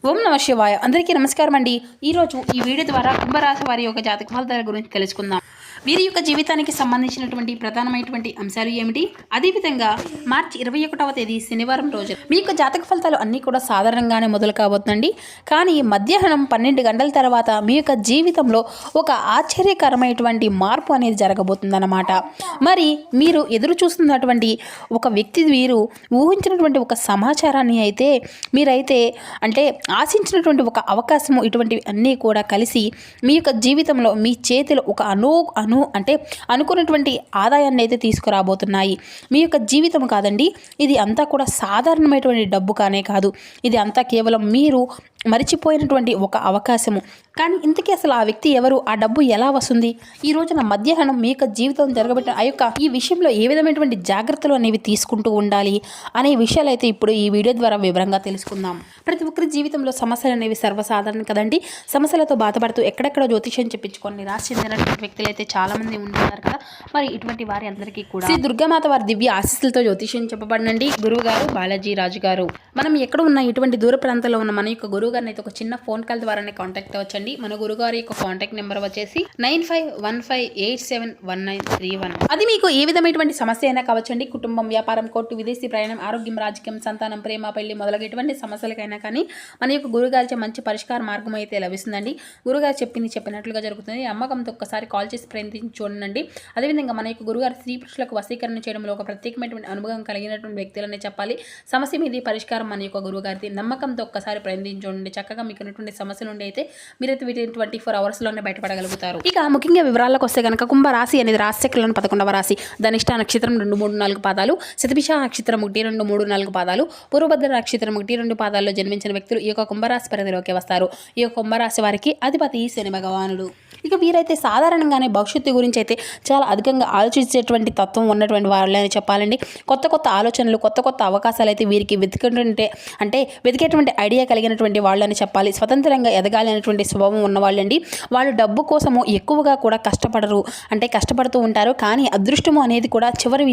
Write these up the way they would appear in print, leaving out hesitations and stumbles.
ఓం నమ శివాయ. అందరికీ నమస్కారం అండి. ఈరోజు ఈ వీడియో ద్వారా కుంభరాశి వారి యొక్క జాతక ఫలితాల గురించి తెలుసుకుందాం. వీరి యొక్క జీవితానికి సంబంధించినటువంటి ప్రధానమైనటువంటి అంశాలు ఏమిటి, అదేవిధంగా మార్చి 21వ తేదీ శనివారం రోజు మీ యొక్క జాతక ఫలితాలు అన్నీ కూడా సాధారణంగానే మొదలు కాబోతుందండి. కానీ మధ్యాహ్నం 12 గంటల తర్వాత మీ యొక్క జీవితంలో ఒక ఆశ్చర్యకరమైనటువంటి మార్పు అనేది జరగబోతుందన్నమాట. మరి మీరు ఎదురు చూస్తున్నటువంటి ఒక వ్యక్తి వీరు ఊహించినటువంటి ఒక సమాచారాన్ని అయితే మీరైతే అంటే ఆశించినటువంటి ఒక అవకాశము ఇటువంటివి అన్నీ కూడా కలిసి మీ యొక్క జీవితంలో మీ చేతిలో ఒక అనుకున్నటువంటి ఆదాయాన్ని అయితే తీసుకురాబోతున్నాయి. మీ యొక్క జీవితం కాదండి, ఇది అంతా కూడా సాధారణమైనటువంటి డబ్బు కానే కాదు. ఇది అంతా కేవలం మీరు మరిచిపోయినటువంటి ఒక అవకాశము. కానీ ఇంతకీ అసలు ఆ వ్యక్తి ఎవరు, ఆ డబ్బు ఎలా వస్తుంది, ఈ రోజున మధ్యాహ్నం మీ యొక్క జీవితం జరగబెట్టిన ఈ విషయంలో ఏ విధమైనటువంటి జాగ్రత్తలు అనేవి తీసుకుంటూ ఉండాలి అనే విషయాలు అయితే ఇప్పుడు ఈ వీడియో ద్వారా వివరంగా తెలుసుకుందాం. ప్రతి ఒక్కరి జీవితంలో సమస్యలు అనేవి సర్వసాధారణం కదండి. సమస్యలతో బాధపడుతూ ఎక్కడెక్కడ జ్యోతిష్యం చెప్పించుకొని నిరాశ చెందినటువంటి వ్యక్తులు అయితే చాలా మంది ఉంటున్నారు కదా. మరి ఇటువంటి వారి అందరికీ కూడా శ్రీ దుర్గామాత వారి దివ్య ఆశీస్సులతో జ్యోతిష్యం చెప్పబడినండి గురువు గారు బాలాజీ రాజు గారు. మనం ఎక్కడ ఉన్న ఇటువంటి దూర ప్రాంతాల్లో ఉన్న మన యొక్క గురువు గారిని అయితే ఒక చిన్న ఫోన్ కాల్ ద్వారానే కాంటాక్ట్ అవ్వచ్చండి. మన గురుగారి యొక్క కాంటాక్ట్ నెంబర్ వచ్చేసి 9515871931. అది మీకు ఏ విధమైనటువంటి సమస్య అయినా కావచ్చండి. కుటుంబం, వ్యాపారం, కోర్టు, విదేశీ ప్రయాణం, ఆరోగ్యం, రాజకీయం, సంతానం, ప్రేమ, పెళ్లి మొదలగు ఎటువంటి సమస్యలకైనా కానీ మన యొక్క గురుగారిచే మంచి పరిష్కార మార్గం అయితే లభిస్తుందండి. గురుగారు చెప్పినట్లుగా జరుగుతుంది. అమ్మకంతో ఒక్కసారి కాల్ చేసి ప్రయత్నించి చూడండి. అదేవిధంగా మన యొక్క గురుగారు స్త్రీ పురుషులకు వశీకరణ చేయడంలో ఒక ప్రత్యేకమైనటువంటి అనుభవం కలిగినటువంటి వ్యక్తులనే చెప్పాలి. సమస్య మీద పరిష్కారం మన యొక్క గురుగారిది. నమ్మకంతో ఒక్కసారి ప్రయత్నించి చూడండి. చక్కగా మీకు ఉన్నటువంటి సమస్య నుండి అయితే మీరైతే వీటిని 24 అవర్స్లోనే బయటపడగలుగుతారు. ఇక ముఖ్యంగా వివరాలకు వస్తే కనుక కుంభరాశి అనేది రాశిచక్రంలోని 11వ రాశి. ధనిష్ట నక్షత్రం 2, 3, 4 పాదాలు, శతభిష నక్షత్రం 1, 2, 3, 4 పాదాలు, పూర్వభద్ర నక్షత్రం 1, 2 పాదాల్లో జన్మించిన వ్యక్తులు ఈ యొక్క కుంభరాశి పరిధిలోకి వస్తారు. ఈ యొక్క కుంభరాశి వారికి అధిపతి శని భగవానుడు. ఇక వీరైతే సాధారణంగానే భవిష్యత్తు గురించి అయితే చాలా అధికంగా ఆలోచించేటువంటి తత్వం ఉన్నటువంటి వాళ్ళని చెప్పాలండి. కొత్త కొత్త ఆలోచనలు, కొత్త కొత్త అవకాశాలు అయితే వీరికి వెతికేటువంటి ఐడియా కలిగినటువంటి వాళ్ళని చెప్పాలి. స్వతంత్రంగా ఎదగాలి అనేటువంటి స్వభావం ఉన్నవాళ్ళండి. వాళ్ళు డబ్బు కోసము ఎక్కువగా కూడా కష్టపడుతూ ఉంటారు. కానీ అదృష్టము అనేది కూడా చివరి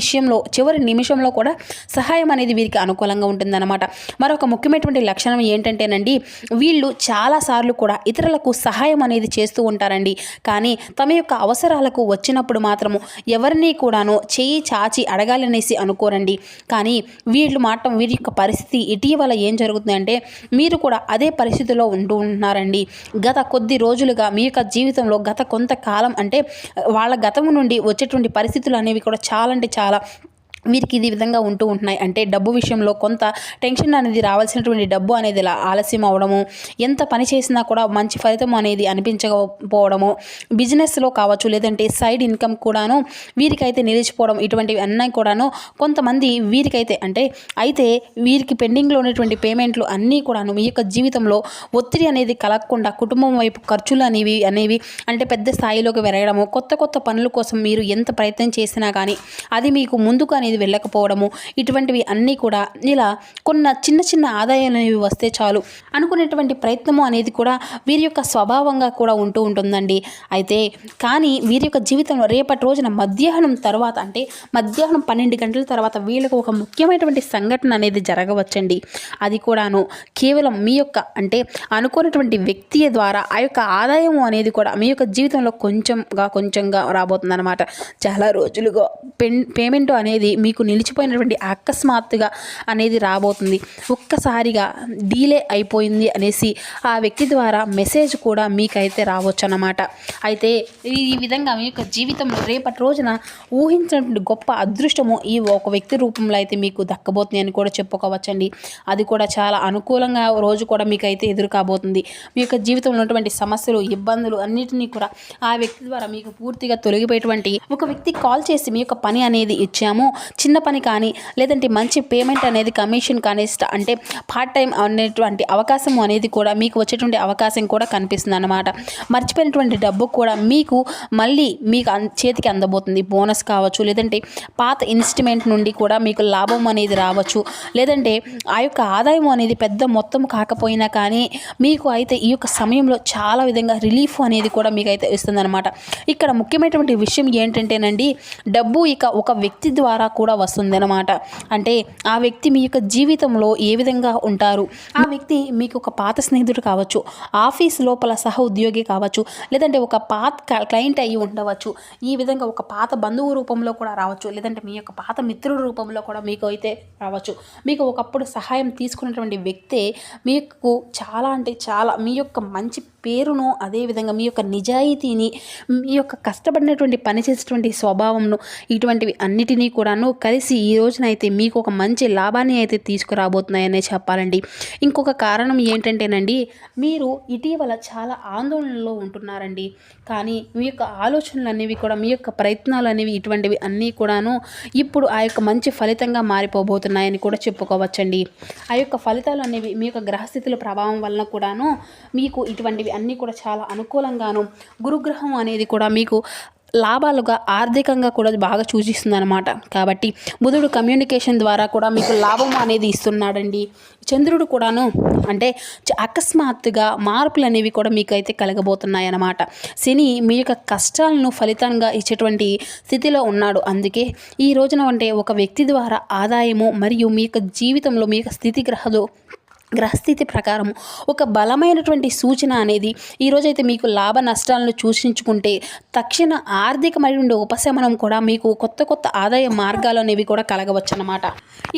నిమిషంలో కూడా సహాయం అనేది వీరికి అనుకూలంగా ఉంటుందన్నమాట. మరొక ముఖ్యమైనటువంటి లక్షణం ఏంటంటేనండి, వీళ్ళు చాలాసార్లు కూడా ఇతరులకు సహాయం అనేది చేస్తూ ఉంటారండి. కానీ తమ యొక్క అవసరాలకు వచ్చినప్పుడు మాత్రము ఎవరిని కూడాను చేయి చాచి అడగాలనేసి అనుకోరండి. కానీ వీరి యొక్క పరిస్థితి ఇటీవల ఏం జరుగుతుందంటే మీరు కూడా అదే పరిస్థితిలో ఉంటున్నారండి. గత కొద్ది రోజులుగా మీ యొక్క జీవితంలో గత కొంతకాలం వాళ్ళ గతము నుండి వచ్చేటువంటి పరిస్థితులు అనేవి కూడా చాలా వీరికి ఇది విధంగా ఉంటున్నాయి. డబ్బు విషయంలో కొంత టెన్షన్ అనేది రావాల్సినటువంటి డబ్బు అనేది ఆలస్యం అవడము, ఎంత పని చేసినా కూడా మంచి ఫలితం అనేది అనిపించకపోవడము, బిజినెస్లో కావచ్చు లేదంటే సైడ్ ఇన్కమ్ కూడాను వీరికైతే నిలిచిపోవడం, ఇటువంటివి అన్నీ కూడాను కొంతమంది వీరికైతే వీరికి పెండింగ్లో ఉన్నటువంటి పేమెంట్లు అన్నీ కూడాను మీ యొక్క జీవితంలో ఒత్తిడి అనేది కలగకుండా కుటుంబం వైపు ఖర్చులు అనేవి పెద్ద స్థాయిలోకి పెరగడము, కొత్త పనుల కోసం మీరు ఎంత ప్రయత్నం చేసినా కానీ అది మీకు ముందుకు అనేది వెళ్ళకపోవడము, ఇటువంటివి అన్నీ కూడా ఇలా చిన్న ఆదాయాలు అనేవి వస్తే చాలు అనుకునేటువంటి ప్రయత్నము అనేది కూడా వీరి యొక్క స్వభావంగా కూడా ఉంటుందండి. కానీ వీరి యొక్క జీవితంలో రేపటి రోజున మధ్యాహ్నం 12 గంటల తర్వాత వీళ్ళకు ఒక ముఖ్యమైనటువంటి సంఘటన అనేది జరగవచ్చండి. అది కూడాను కేవలం మీ యొక్క అనుకున్నటువంటి వ్యక్తి ద్వారా ఆ యొక్క ఆదాయం అనేది కూడా మీ యొక్క జీవితంలో కొంచెంగా రాబోతుందన్నమాట. చాలా రోజులుగా పేమెంట్ అనేది మీకు నిలిచిపోయినటువంటి అకస్మాత్తుగా అనేది రాబోతుంది. ఒక్కసారిగా డీలే అయిపోయింది అనేసి ఆ వ్యక్తి ద్వారా మెసేజ్ కూడా మీకైతే రావచ్చు అన్నమాట. ఈ విధంగా మీ యొక్క జీవితంలో రేపటి రోజున ఊహించినటువంటి గొప్ప అదృష్టము ఈ ఒక వ్యక్తి రూపంలో అయితే మీకు దక్కబోతుంది అని కూడా చెప్పుకోవచ్చండి. అది కూడా చాలా అనుకూలంగా రోజు కూడా మీకైతే ఎదురు కాబోతుంది. మీ యొక్క జీవితంలో ఉన్నటువంటి సమస్యలు, ఇబ్బందులు అన్నిటినీ కూడా ఆ వ్యక్తి ద్వారా మీకు పూర్తిగా తొలగిపోయేటువంటి ఒక వ్యక్తికి కాల్ చేసి మీ యొక్క పని అనేది ఇచ్చాము, చిన్న పని కానీ లేదంటే మంచి పేమెంట్ అనేది కమిషన్ కానీ పార్ట్ టైం అనేటువంటి అవకాశం అనేది కూడా మీకు వచ్చేటువంటి అవకాశం కూడా కనిపిస్తుంది అన్నమాట. మర్చిపోయినటువంటి డబ్బు కూడా మీకు మళ్ళీ చేతికి అందబోతుంది. బోనస్ కావచ్చు, లేదంటే పాత ఇన్వెస్ట్మెంట్ నుండి కూడా మీకు లాభం అనేది రావచ్చు, లేదంటే ఆ యొక్క ఆదాయం అనేది పెద్ద మొత్తం కాకపోయినా కానీ మీకు ఈ యొక్క సమయంలో చాలా విధంగా రిలీఫ్ అనేది కూడా మీకు ఇస్తుంది అనమాట. ఇక్కడ ముఖ్యమైనటువంటి విషయం ఏంటంటేనండి, డబ్బు ఒక వ్యక్తి ద్వారా కూడా వస్తుందన్నమాట. అంటే ఆ వ్యక్తి మీ యొక్క జీవితంలో ఏ విధంగా ఉంటారు, ఆ వ్యక్తి మీకు ఒక పాత స్నేహితుడు కావచ్చు, ఆఫీస్ లోపల సహ ఉద్యోగి కావచ్చు, లేదంటే ఒక పాత క్లయింట్ అయ్యి ఉండవచ్చు, ఈ విధంగా ఒక పాత బంధువు రూపంలో కూడా రావచ్చు, లేదంటే మీ యొక్క పాత మిత్రుడి రూపంలో కూడా మీకు అయితే రావచ్చు. మీకు ఒకప్పుడు సహాయం తీసుకున్నటువంటి వ్యక్తే మీకు చాలా అంటే చాలా మీ యొక్క మంచి పేరును, అదేవిధంగా మీ యొక్క నిజాయితీని, మీ యొక్క కష్టపడినటువంటి పని చేసేటువంటి స్వభావంను, ఇటువంటివి అన్నిటినీ కూడాను కలిసి ఈ రోజునైతే మీకు ఒక మంచి లాభాన్ని అయితే తీసుకురాబోతున్నాయనే చెప్పాలండి. ఇంకొక కారణం ఏంటంటేనండి, మీరు ఇటీవల చాలా ఆందోళనలో ఉంటున్నారండి. కానీ మీ యొక్క ఆలోచనలు అనేవి కూడా, మీ యొక్క ప్రయత్నాలు అనేవి, ఇటువంటివి అన్నీ కూడాను ఇప్పుడు ఆ యొక్క మంచి ఫలితంగా మారిపోబోతున్నాయని కూడా చెప్పుకోవచ్చండి. ఆ యొక్క ఫలితాలు అనేవి మీ యొక్క గ్రహస్థితుల ప్రభావం వలన కూడాను మీకు ఇటువంటివి అన్నీ కూడా చాలా అనుకూలంగాను, గురుగ్రహం అనేది కూడా మీకు లాభాలుగా ఆర్థికంగా కూడా బాగా సూచిస్తుంది అనమాట. కాబట్టి బుధుడు కమ్యూనికేషన్ ద్వారా కూడా మీకు లాభం అనేది ఇస్తున్నాడండి. చంద్రుడు కూడాను అంటే అకస్మాత్తుగా మార్పులు అనేవి కూడా మీకు అయితే కలగబోతున్నాయి అన్నమాట. శని మీ యొక్క కష్టాలను ఫలితంగా ఇచ్చేటువంటి స్థితిలో ఉన్నాడు. అందుకే ఈ రోజున అంటే ఒక వ్యక్తి ద్వారా ఆదాయము మరియు మీ యొక్క జీవితంలో మీ యొక్క గ్రహస్థితి ప్రకారం ఒక బలమైనటువంటి సూచన అనేది ఈరోజైతే మీకు లాభ నష్టాలను సూచించుకుంటే తక్షణ ఆర్థికమైన ఉపశమనం కూడా మీకు కొత్త ఆదాయ మార్గాలు అనేవి కూడా కలగవచ్చు అన్నమాట.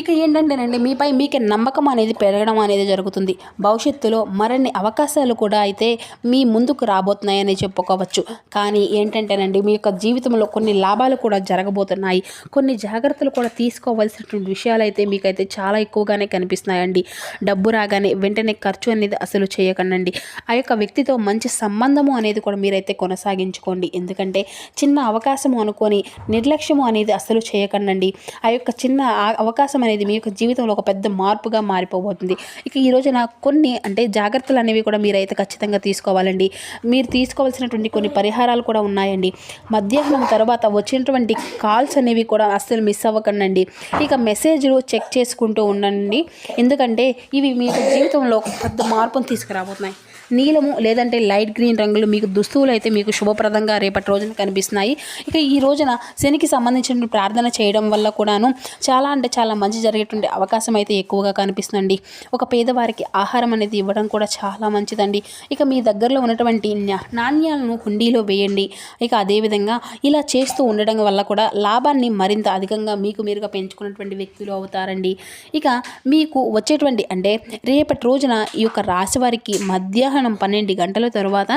ఇక ఏంటంటేనండి, మీపై మీకే నమ్మకం అనేది పెరగడం అనేది జరుగుతుంది. భవిష్యత్తులో మరిన్ని అవకాశాలు కూడా అయితే మీ ముందుకు రాబోతున్నాయని చెప్పుకోవచ్చు. కానీ ఏంటంటేనండి, మీ యొక్క జీవితంలో కొన్ని లాభాలు కూడా జరగబోతున్నాయి. కొన్ని జాగ్రత్తలు కూడా తీసుకోవాల్సినటువంటి విషయాలు అయితే మీకైతే చాలా ఎక్కువగానే కనిపిస్తున్నాయండి. డబ్బు రాగానే వెంటనే ఖర్చు అనేది అసలు చేయకండి. ఆ యొక్క వ్యక్తితో మంచి సంబంధము అనేది కూడా మీరైతే కొనసాగించుకోండి. ఎందుకంటే చిన్న అవకాశము అనుకొని నిర్లక్ష్యము అనేది అసలు చేయకండి. ఆ యొక్క చిన్న అవకాశం అనేది మీ యొక్క జీవితంలో ఒక పెద్ద మార్పుగా మారిపోబోతుంది. ఇక ఈ రోజున కొన్ని అంటే జాగ్రత్తలు అనేవి కూడా మీరైతే ఖచ్చితంగా తీసుకోవాలండి. మీరు తీసుకోవాల్సినటువంటి కొన్ని పరిహారాలు కూడా ఉన్నాయండి. మధ్యాహ్నం తర్వాత వచ్చినటువంటి కాల్స్ అనేవి కూడా అస్సలు మిస్ అవ్వకండి. ఇక మెసేజ్లు చెక్ చేసుకుంటూ ఉండండి. ఎందుకంటే ఇవి మీ జీవితంలో పెద్ద మార్పును తీసుకురాబోతున్నాయి. నీలము లేదంటే లైట్ గ్రీన్ రంగులు మీకు దుస్తువులు అయితే మీకు శుభప్రదంగా రేపటి రోజున కనిపిస్తున్నాయి. ఇక ఈ రోజున శనికి సంబంధించిన ప్రార్థన చేయడం వల్ల కూడాను చాలా అంటే చాలా మంచి జరిగేటువంటి అవకాశం అయితే ఎక్కువగా కనిపిస్తుందండి. ఒక పేదవారికి ఆహారం అనేది ఇవ్వడం కూడా చాలా మంచిదండి. ఇక మీ దగ్గరలో ఉన్నటువంటి నాణ్యాలను హుండీలో వేయండి. ఇక అదేవిధంగా ఇలా చేస్తూ ఉండడం వల్ల కూడా లాభాన్ని మరింత అధికంగా మీకు మీరుగా పెంచుకున్నటువంటి వ్యక్తులు అవుతారండి. ఇక మీకు వచ్చేటువంటి అంటే రేపటి రోజున ఈ యొక్క రాశి వారికి మధ్యాహ్నం 12 గంటల తరువాత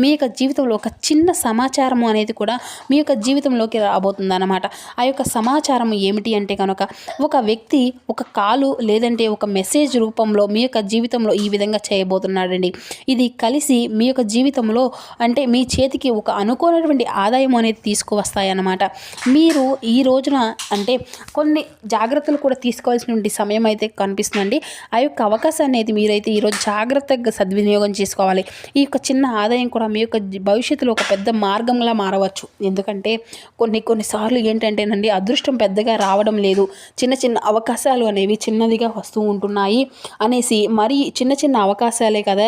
మీ యొక్క జీవితంలో ఒక చిన్న సమాచారము అనేది కూడా మీ యొక్క జీవితంలోకి రాబోతుంది అన్నమాట. ఆ యొక్క సమాచారం ఏమిటి అంటే కనుక ఒక వ్యక్తి ఒక కాలు లేదంటే ఒక మెసేజ్ రూపంలో మీ యొక్క జీవితంలో ఈ విధంగా చేయబోతున్నాడండి. ఇది కలిసి మీ యొక్క జీవితంలో అంటే మీ చేతికి ఒక అనుకోనటువంటి ఆదాయం అనేది తీసుకువస్తాయి అన్నమాట. మీరు ఈ రోజున అంటే కొన్ని జాగ్రత్తలు కూడా తీసుకోవాల్సినటువంటి సమయం అయితే కనిపిస్తుందండి. ఆ యొక్క అవకాశాన్ని అయితే మీరైతే ఈరోజు జాగ్రత్తగా సద్వినియోగం చేసుకోవాలి. ఈ యొక్క చిన్న ఆదాయం కూడా మీ యొక్క భవిష్యత్తులో ఒక పెద్ద మార్గంలా మారవచ్చు. ఎందుకంటే కొన్నిసార్లు ఏంటంటేనండి, అదృష్టం పెద్దగా రావడం లేదు, చిన్న అవకాశాలు అనేవి చిన్నదిగా వస్తూ ఉంటున్నాయి అనేసి మరి చిన్న అవకాశాలే కదా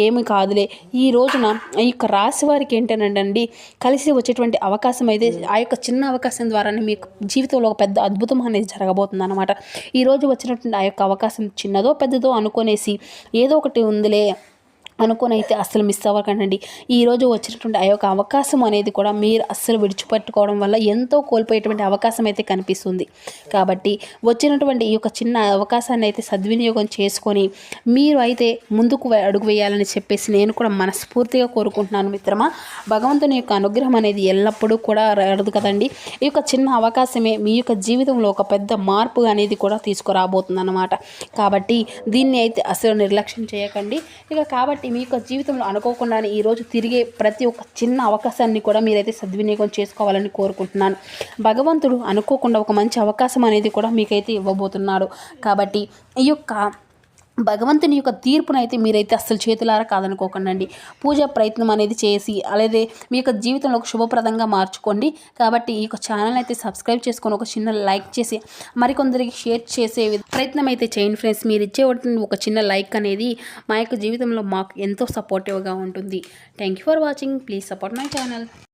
ఏమి కాదులే. ఈ రోజున ఈ యొక్క రాశి వారికి ఏంటంటే కలిసి వచ్చేటువంటి అవకాశం అయితే ఆ యొక్క చిన్న అవకాశం ద్వారానే మీ జీవితంలో ఒక పెద్ద అద్భుతం అనేది జరగబోతుంది అన్నమాట. ఈరోజు వచ్చినటువంటి ఆ యొక్క అవకాశం చిన్నదో పెద్దదో అనుకునేసి ఏదో ఒకటి ఉందిలే అనుకొని అయితే అస్సలు మిస్ అవ్వకండి. ఈరోజు వచ్చినటువంటి ఆ యొక్క అవకాశం అనేది కూడా మీరు అస్సలు విడిచిపెట్టుకోవడం వల్ల ఎంతో కోల్పోయేటువంటి అవకాశం అయితే కనిపిస్తుంది. కాబట్టి వచ్చినటువంటి ఈ యొక్క చిన్న అవకాశాన్ని అయితే సద్వినియోగం చేసుకొని మీరు అయితే ముందుకు అడుగు వేయాలని చెప్పేసి నేను కూడా మనస్ఫూర్తిగా కోరుకుంటున్నాను మిత్రమా. భగవంతుని యొక్క అనుగ్రహం అనేది ఎల్లప్పుడూ కూడా రాదు కదండి. ఈ యొక్క చిన్న అవకాశమే మీ యొక్క జీవితంలో ఒక పెద్ద మార్పు అనేది కూడా తీసుకురాబోతుంది అన్నమాట. కాబట్టి దీన్ని అయితే అసలు నిర్లక్ష్యం చేయకండి. ఇక కాబట్టి మీ యొక్క జీవితంలో అనుకోకుండానే ఈరోజు తిరిగే ప్రతి ఒక్క చిన్న అవకాశాన్ని కూడా మీరైతే సద్వినియోగం చేసుకోవాలని కోరుకుంటున్నాను. భగవంతుడు అనుకోకుండా ఒక మంచి అవకాశం అనేది కూడా మీకైతే ఇవ్వబోతున్నాడు. కాబట్టి ఈ యొక్క భగవంతుని యొక్క తీర్పునైతే మీరైతే అస్సలు చేతులారా కాదనుకోకండి. పూజా ప్రయత్నం అనేది చేసి అలాగే మీ యొక్క జీవితంలో ఒక శుభప్రదంగా మార్చుకోండి. కాబట్టి ఈ యొక్క ఛానల్ అయితే సబ్స్క్రైబ్ చేసుకొని ఒక చిన్న లైక్ చేసి మరికొందరికి షేర్ చేసే ప్రయత్నం అయితే చేయండి ఫ్రెండ్స్. మీరు ఇచ్చే ఒక చిన్న లైక్ అనేది మా యొక్క జీవితంలో మాకు ఎంతో సపోర్టివ్గా ఉంటుంది. Thank you for watching. Please support my channel.